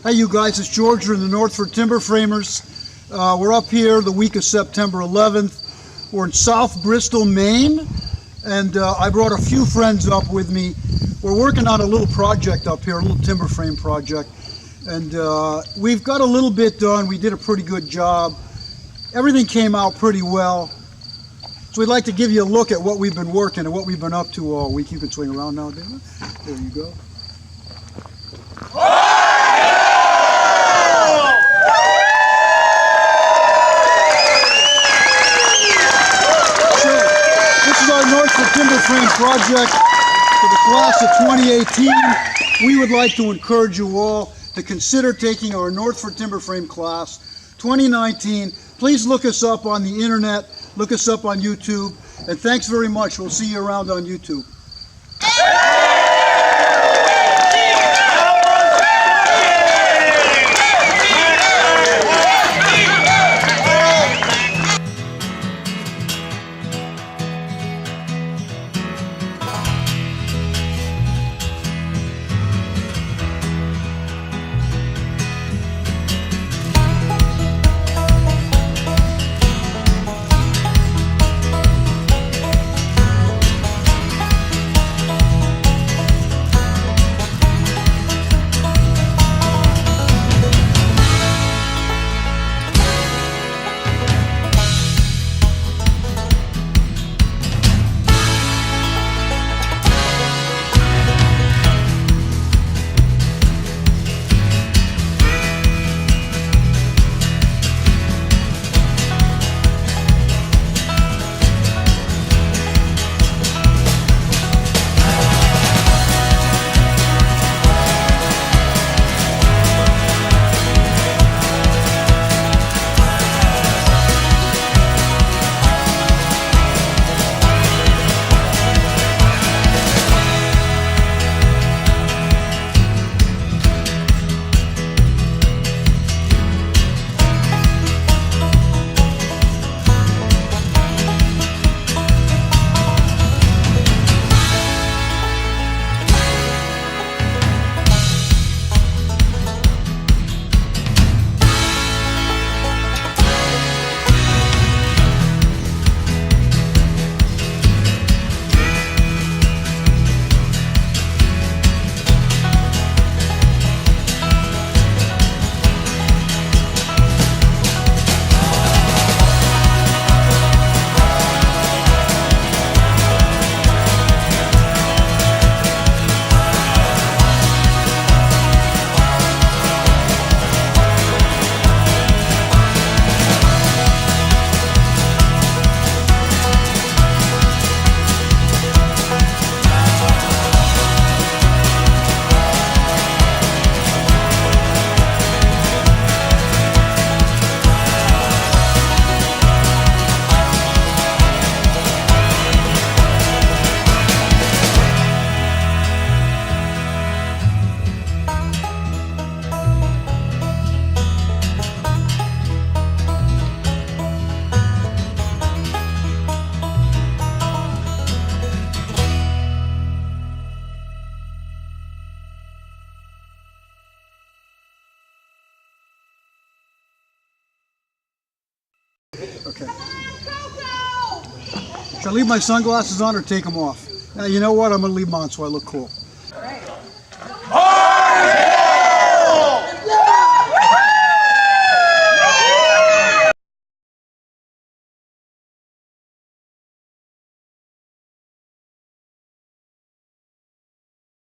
Hey you guys, it's George and the Northford Timber Framers. We're up here the week of September 11th. We're in South Bristol, Maine, and I brought a few friends up with me. We're working on a little project up here, a little timber frame project, and we've got a little bit done. We did a pretty good job. Everything came out pretty well. So we'd like to give you a look at what we've been working and what we've been up to all week. You can swing around now, David. There you go. Our Northford Timber Frame project for the class of 2018. We would like to encourage you all to consider taking our Northford Timber Frame class 2019. Please look us up on the internet, look us up on YouTube, and thanks very much. We'll see you around on YouTube. Okay. Should I leave my sunglasses on or take them off? Now, you know what? I'm going to leave them on so I look cool.